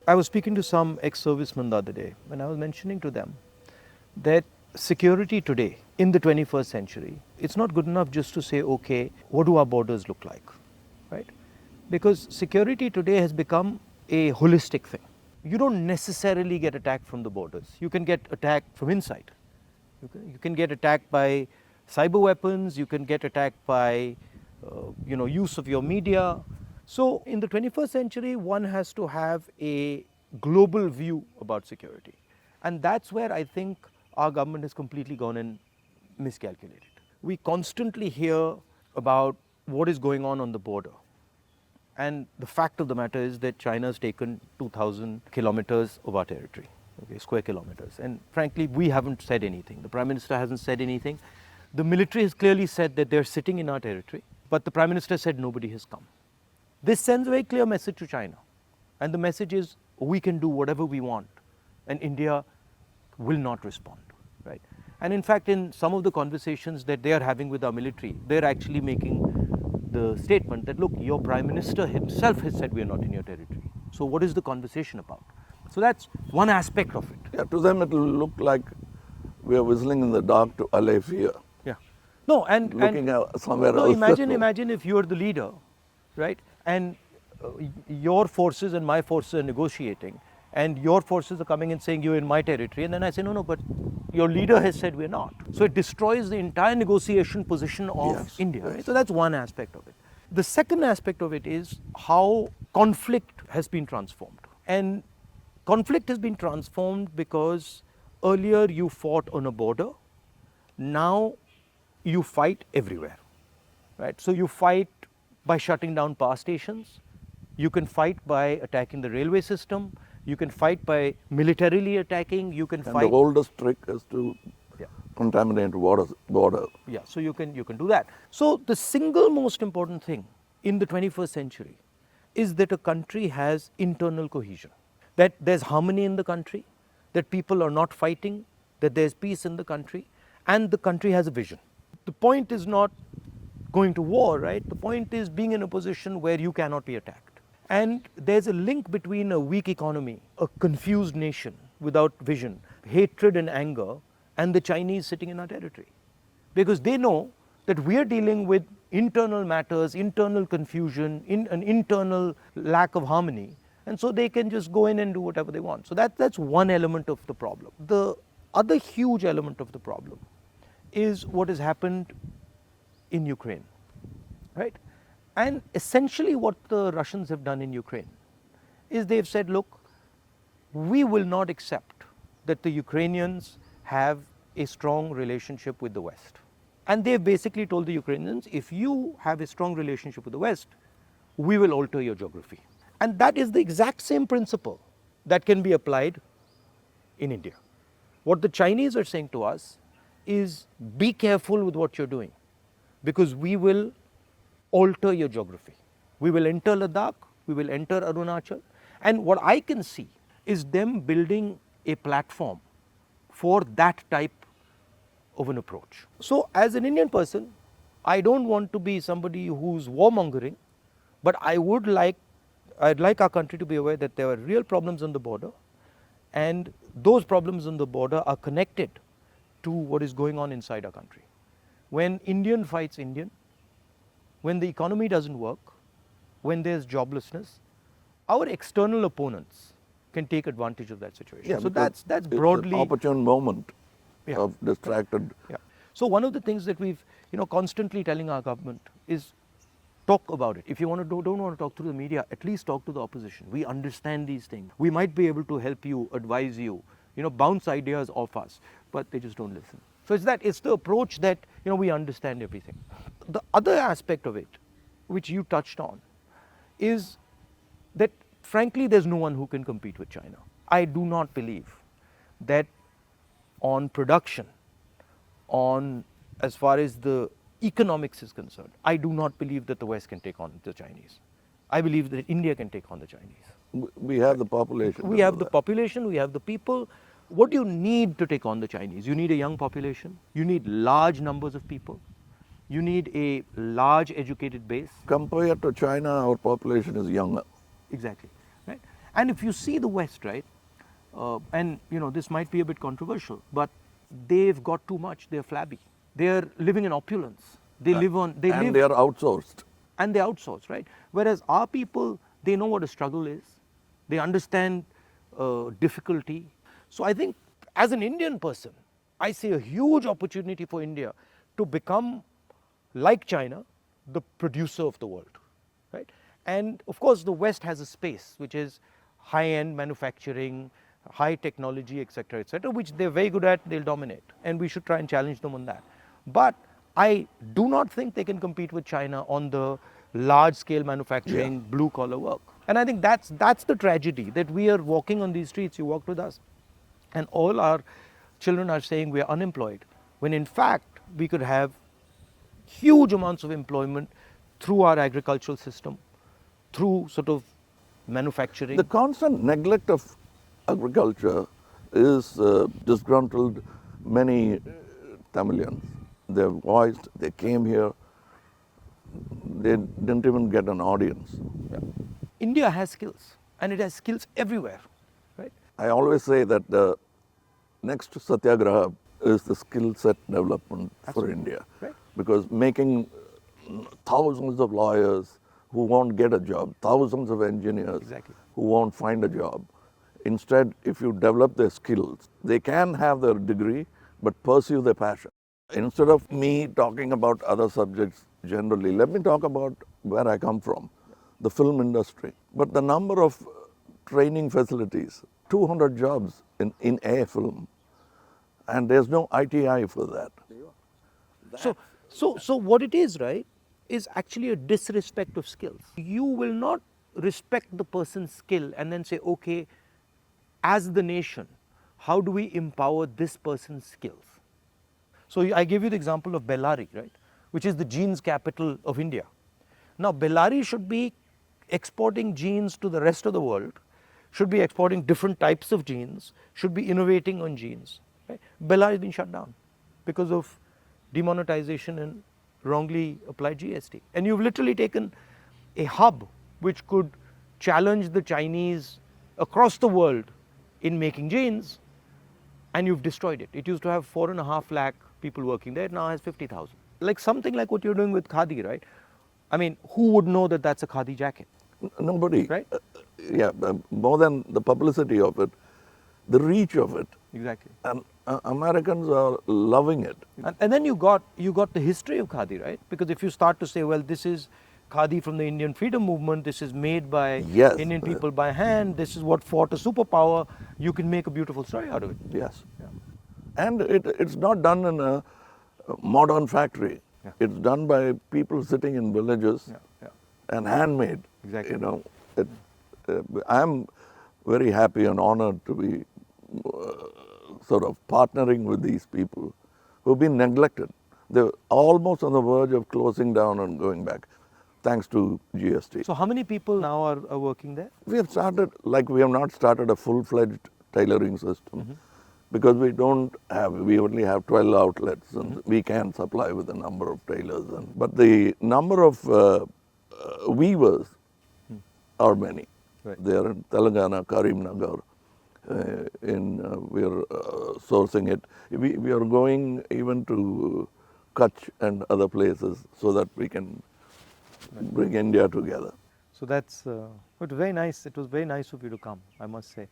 I was speaking to some ex-servicemen the other day, and I was mentioning to them that security today in the 21st century, it's not good enough just to say, okay, what do our borders look like, right? Because security today has become a holistic thing. You don't necessarily get attacked from the borders. You can get attacked from inside. You can get attacked by cyber weapons. You can get attacked by, use of your media. So in the 21st century, one has to have a global view about security, and that's where I think our government has completely gone and miscalculated. We constantly hear about what is going on the border. And the fact of the matter is that China has taken 2,000 kilometers of our territory, okay, square kilometers. And frankly, we haven't said anything. The Prime Minister hasn't said anything. The military has clearly said that they're sitting in our territory, but the Prime Minister said nobody has come. This sends a very clear message to China. And the message is we can do whatever we want, and India will not respond, right? And in fact, in some of the conversations that they are having with our military, they're actually making the statement that, look, your Prime Minister himself has said we are not in your territory. So what is the conversation about? So that's one aspect of it. Yeah, to them it will look like we are whistling in the dark to allay fear. Yeah. No, and looking somewhere no, else. imagine if you're the leader, right? And your forces and my forces are negotiating, and your forces are coming and saying you're in my territory, and then I say no, but your leader has said we're not. So it destroys the entire negotiation position of Yes, India. yes. Right? So that's one aspect of it. The second aspect of it is how conflict has been transformed. And conflict has been transformed because earlier you fought on a border, now you fight everywhere, right? So you fight by shutting down power stations, you can fight by attacking the railway system, you can fight by militarily attacking, you can And fight. the oldest trick is to Yeah. contaminate border. Yeah, so you can do that. So the single most important thing in the 21st century is that a country has internal cohesion, that there's harmony in the country, that people are not fighting, that there's peace in the country, and the country has a vision. The point is not going to war, right? The point is being in a position where you cannot be attacked. And there's a link between a weak economy, a confused nation without vision, hatred and anger, and the Chinese sitting in our territory. Because they know that we are dealing with internal matters, internal confusion, an internal lack of harmony, and so they can just go in and do whatever they want. So that's one element of the problem. The other huge element of the problem is what has happened in Ukraine, right? And essentially what the Russians have done in Ukraine is they've said, look, we will not accept that the Ukrainians have a strong relationship with the West. And they've basically told the Ukrainians, if you have a strong relationship with the West, we will alter your geography. And that is the exact same principle that can be applied in India. What the Chinese are saying to us is, be careful with what you're doing, because we will alter your geography. We will enter Ladakh, we will enter Arunachal, and what I can see is them building a platform for that type of an approach. So as an Indian person, I don't want to be somebody who's warmongering, but I'd like our country to be aware that there are real problems on the border, and those problems on the border are connected to what is going on inside our country. When Indian fights Indian, when the economy doesn't work, when there's joblessness, our external opponents can take advantage of that situation. Yeah, so because that's broadly it's an opportune moment Yeah. of distracted. Yeah. So one of the things that we've constantly telling our government is talk about it. If you don't want to talk to the media, at least talk to the opposition. We understand these things. We might be able to help you, advise you, bounce ideas off us, but they just don't listen. So it's the approach that we understand everything. The other aspect of it, which you touched on, is that frankly there's no one who can compete with China. I do not believe that on production, on as far as the economics is concerned, I do not believe that the West can take on the Chinese. I believe that India can take on the Chinese. We have the population. We have the population, we have the people. What do you need to take on the Chinese? You need a young population, you need large numbers of people, you need a large educated base. Compared to China, our population is younger. Exactly, right? And if you see the West, right, and this might be a bit controversial, but they've got too much. They're flabby. They're living in opulence. They live on. They and live they are outsourced. and they outsource, right? Whereas our people, they know what a struggle is. They understand difficulty. So I think, as an Indian person, I see a huge opportunity for India to become, like China, the producer of the world, right? And of course, the West has a space which is high-end manufacturing, high technology, etc., which they're very good at. They'll dominate, and we should try and challenge them on that. But I do not think they can compete with China on the large-scale manufacturing, blue-collar work. And I think that's the tragedy, that we are walking on these streets. You walked with us, and all our children are saying we are unemployed, when in fact we could have huge amounts of employment through our agricultural system, through sort of manufacturing. The constant neglect of agriculture is disgruntled many Tamilians. They voiced, they came here, they didn't even get an audience. India has skills, and it has skills everywhere, right? I always say that the next Satyagraha is the skill set development for India. Right. Because making thousands of lawyers who won't get a job, thousands of engineers Exactly. who won't find a job. Instead, if you develop their skills, they can have their degree but pursue their passion. Instead of me talking about other subjects generally, let me talk about where I come from, the film industry. But the number of training facilities, 200 jobs in a film, and there's no ITI for that. So what it is, right, is actually a disrespect of skills. You will not respect the person's skill and then say, okay, as the nation, how do we empower this person's skills? So I gave you the example of Bellary, right, which is the jeans capital of India. Now, Bellary should be exporting jeans to the rest of the world, should be exporting different types of jeans, should be innovating on jeans. Right? Bellary has been shut down because of demonetization and wrongly applied GST. And you've literally taken a hub which could challenge the Chinese across the world in making jeans, and you've destroyed it. It used to have 4.5 lakh people working there, it now has 50,000. Like something like what you're doing with Khadi, right? I mean, who would know that that's a Khadi jacket? Nobody. Right? More than the publicity of it, the reach of it. Exactly. And Americans are loving it. And then you got the history of Khadi, right? Because if you start to say, well, this is Khadi from the Indian freedom movement, this is made by Yes. Indian people by hand, this is what fought a superpower, you can make a beautiful story out of it. Yes. And it's not done in a modern factory. Yeah. It's done by people sitting in villages and handmade. Exactly. You know, I'm very happy and honored to be sort of partnering with these people who've been neglected. They're almost on the verge of closing down and going back, thanks to GST. So how many people now are working there? We have started, we have not started a full-fledged tailoring system because we only have 12 outlets and we can supply with a number of tailors. But the number of weavers are many. Right. They are in Telangana, Karimnagar. We are sourcing it. We are going even to Kutch and other places so that we can bring India together. So that's it was very nice. It was very nice of you to come, I must say.